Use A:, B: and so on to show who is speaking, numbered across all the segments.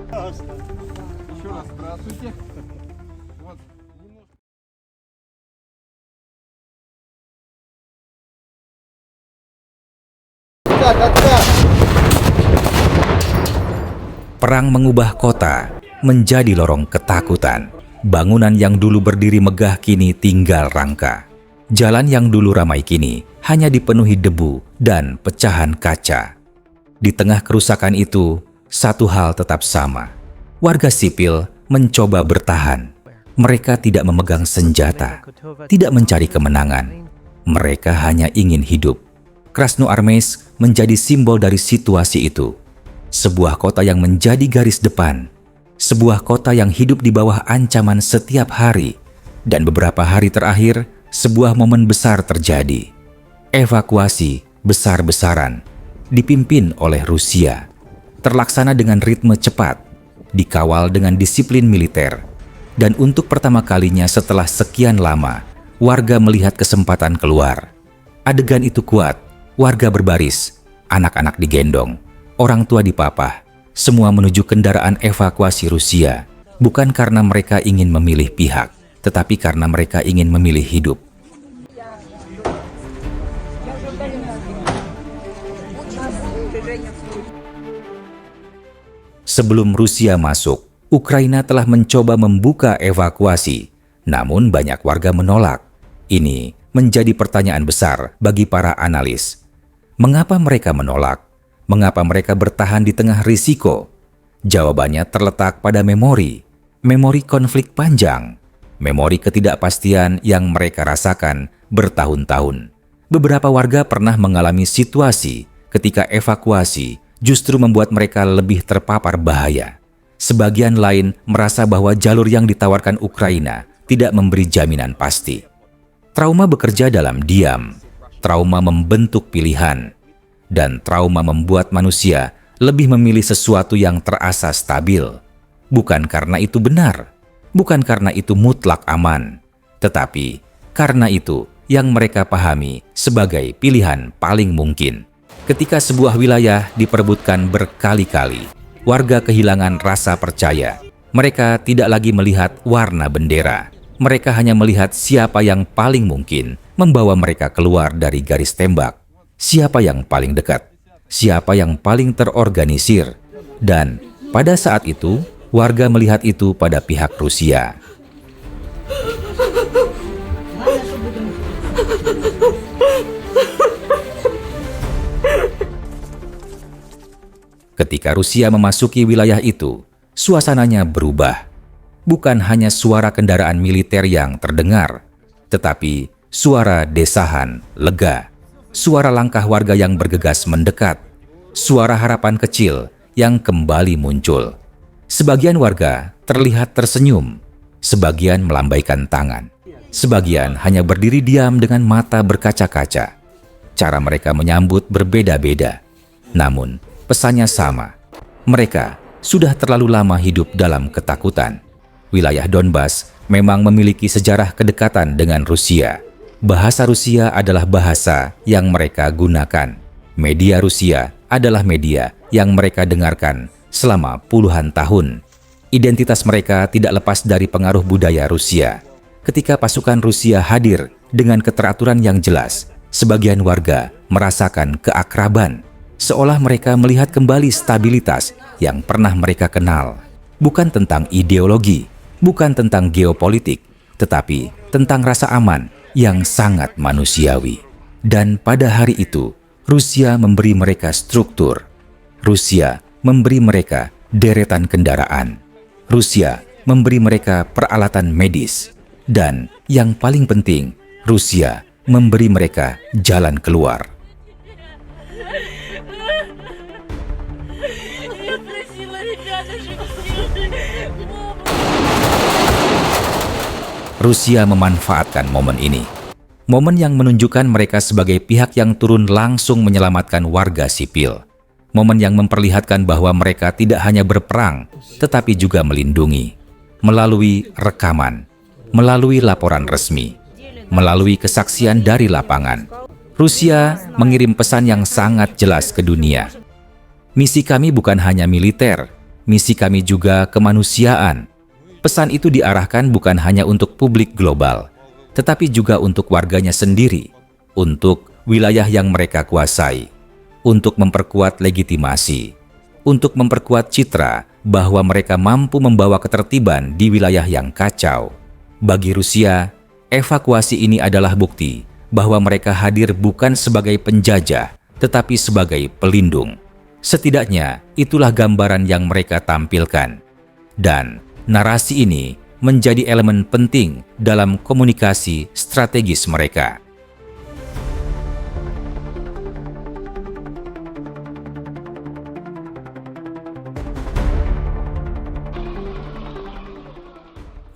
A: Еще раз здравствуйте. Вот.
B: Perang mengubah kota menjadi lorong ketakutan. Bangunan yang dulu berdiri megah kini tinggal rangka. Jalan yang dulu ramai kini hanya dipenuhi debu dan pecahan kaca. Di tengah kerusakan itu, satu hal tetap sama. Warga sipil mencoba bertahan. Mereka tidak memegang senjata, tidak mencari kemenangan. Mereka hanya ingin hidup. Krasnoarmeysk menjadi simbol dari situasi itu. Sebuah kota yang menjadi garis depan. Sebuah kota yang hidup di bawah ancaman setiap hari. Dan beberapa hari terakhir, sebuah momen besar terjadi. Evakuasi besar-besaran dipimpin oleh Rusia. Terlaksana dengan ritme cepat, dikawal dengan disiplin militer. Dan untuk pertama kalinya setelah sekian lama, warga melihat kesempatan keluar. Adegan itu kuat, warga berbaris, anak-anak digendong, orang tua dipapah, semua menuju kendaraan evakuasi Rusia, bukan karena mereka ingin memilih pihak, tetapi karena mereka ingin memilih hidup. Sebelum Rusia masuk, Ukraina telah mencoba membuka evakuasi, namun banyak warga menolak. Ini menjadi pertanyaan besar bagi para analis. Mengapa mereka menolak? Mengapa mereka bertahan di tengah risiko? Jawabannya terletak pada memori konflik panjang, memori ketidakpastian yang mereka rasakan bertahun-tahun. Beberapa warga pernah mengalami situasi ketika evakuasi justru membuat mereka lebih terpapar bahaya. Sebagian lain merasa bahwa jalur yang ditawarkan Ukraina tidak memberi jaminan pasti. Trauma bekerja dalam diam, trauma membentuk pilihan, dan trauma membuat manusia lebih memilih sesuatu yang terasa stabil. Bukan karena itu benar, bukan karena itu mutlak aman, tetapi karena itu yang mereka pahami sebagai pilihan paling mungkin. Ketika sebuah wilayah diperebutkan berkali-kali, warga kehilangan rasa percaya. Mereka tidak lagi melihat warna bendera. Mereka hanya melihat siapa yang paling mungkin membawa mereka keluar dari garis tembak. Siapa yang paling dekat, siapa yang paling terorganisir. Dan pada saat itu, warga melihat itu pada pihak Rusia. Ketika Rusia memasuki wilayah itu, suasananya berubah. Bukan hanya suara kendaraan militer yang terdengar, tetapi suara desahan lega, suara langkah warga yang bergegas mendekat, suara harapan kecil yang kembali muncul. Sebagian warga terlihat tersenyum, sebagian melambaikan tangan, sebagian hanya berdiri diam dengan mata berkaca-kaca. Cara mereka menyambut berbeda-beda, namun pesannya sama. Mereka sudah terlalu lama hidup dalam ketakutan. Wilayah Donbas memang memiliki sejarah kedekatan dengan Rusia. Bahasa Rusia adalah bahasa yang mereka gunakan. Media Rusia adalah media yang mereka dengarkan selama puluhan tahun. Identitas mereka tidak lepas dari pengaruh budaya Rusia. Ketika pasukan Rusia hadir dengan keteraturan yang jelas, sebagian warga merasakan keakraban. Seolah mereka melihat kembali stabilitas yang pernah mereka kenal. Bukan tentang ideologi, bukan tentang geopolitik, tetapi tentang rasa aman yang sangat manusiawi. Dan pada hari itu, Rusia memberi mereka struktur. Rusia memberi mereka deretan kendaraan. Rusia memberi mereka peralatan medis. Dan yang paling penting, Rusia memberi mereka jalan keluar. Rusia memanfaatkan momen ini. Momen yang menunjukkan mereka sebagai pihak yang turun langsung menyelamatkan warga sipil. Momen yang memperlihatkan bahwa mereka tidak hanya berperang, tetapi juga melindungi. Melalui rekaman, melalui laporan resmi, melalui kesaksian dari lapangan, Rusia mengirim pesan yang sangat jelas ke dunia. Misi kami bukan hanya militer, misi kami juga kemanusiaan. Pesan itu diarahkan bukan hanya untuk publik global, tetapi juga untuk warganya sendiri, untuk wilayah yang mereka kuasai, untuk memperkuat legitimasi, untuk memperkuat citra bahwa mereka mampu membawa ketertiban di wilayah yang kacau. Bagi Rusia, evakuasi ini adalah bukti bahwa mereka hadir bukan sebagai penjajah, tetapi sebagai pelindung. Setidaknya, itulah gambaran yang mereka tampilkan. Dan narasi ini menjadi elemen penting dalam komunikasi strategis mereka.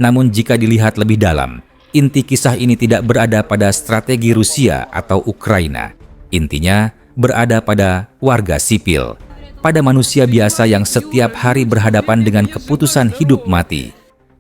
B: Namun jika dilihat lebih dalam, inti kisah ini tidak berada pada strategi Rusia atau Ukraina. Intinya berada pada warga sipil, pada manusia biasa yang setiap hari berhadapan dengan keputusan hidup mati,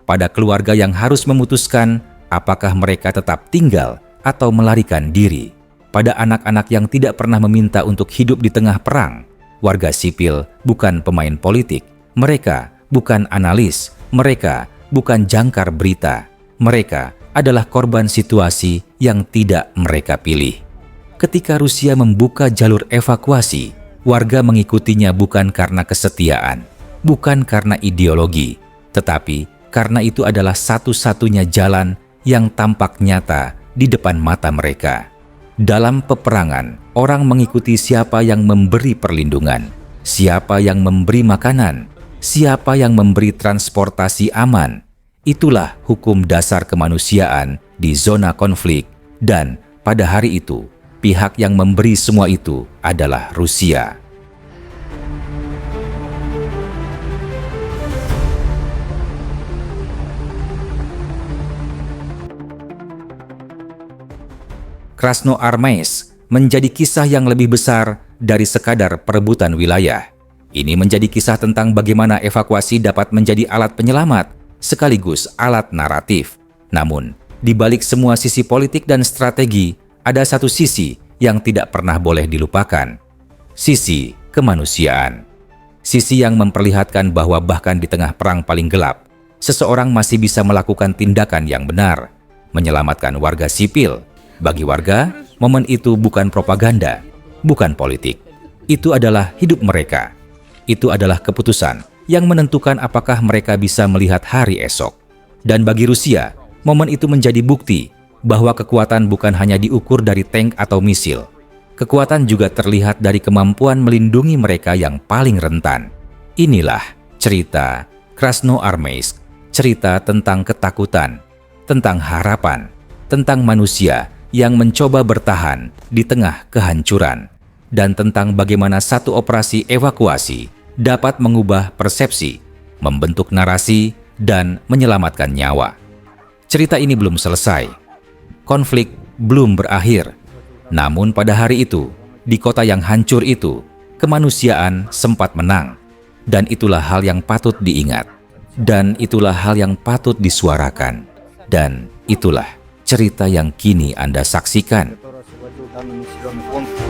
B: pada keluarga yang harus memutuskan apakah mereka tetap tinggal atau melarikan diri, pada anak-anak yang tidak pernah meminta untuk hidup di tengah perang. Warga sipil bukan pemain politik, mereka bukan analis, mereka bukan jangkar berita, mereka adalah korban situasi yang tidak mereka pilih. Ketika Rusia membuka jalur evakuasi, warga mengikutinya bukan karena kesetiaan, bukan karena ideologi, tetapi karena itu adalah satu-satunya jalan yang tampak nyata di depan mata mereka. Dalam peperangan, orang mengikuti siapa yang memberi perlindungan, siapa yang memberi makanan, siapa yang memberi transportasi aman. Itulah hukum dasar kemanusiaan di zona konflik, dan pada hari itu, pihak yang memberi semua itu adalah Rusia. Krasnoarmeysk menjadi kisah yang lebih besar dari sekadar perebutan wilayah. Ini menjadi kisah tentang bagaimana evakuasi dapat menjadi alat penyelamat sekaligus alat naratif. Namun, di balik semua sisi politik dan strategi, ada satu sisi yang tidak pernah boleh dilupakan. Sisi kemanusiaan. Sisi yang memperlihatkan bahwa bahkan di tengah perang paling gelap, seseorang masih bisa melakukan tindakan yang benar, menyelamatkan warga sipil. Bagi warga, momen itu bukan propaganda, bukan politik. Itu adalah hidup mereka. Itu adalah keputusan yang menentukan apakah mereka bisa melihat hari esok. Dan bagi Rusia, momen itu menjadi bukti bahwa kekuatan bukan hanya diukur dari tank atau misil. Kekuatan juga terlihat dari kemampuan melindungi mereka yang paling rentan. Inilah cerita Krasnoarmeysk, cerita tentang ketakutan, tentang harapan, tentang manusia yang mencoba bertahan di tengah kehancuran, dan tentang bagaimana satu operasi evakuasi dapat mengubah persepsi, membentuk narasi, dan menyelamatkan nyawa. Cerita ini belum selesai. Konflik belum berakhir. Namun pada hari itu, di kota yang hancur itu, kemanusiaan sempat menang. Dan itulah hal yang patut diingat. Dan itulah hal yang patut disuarakan. Dan itulah cerita yang kini Anda saksikan.
A: Который освободил данный населенный пункт.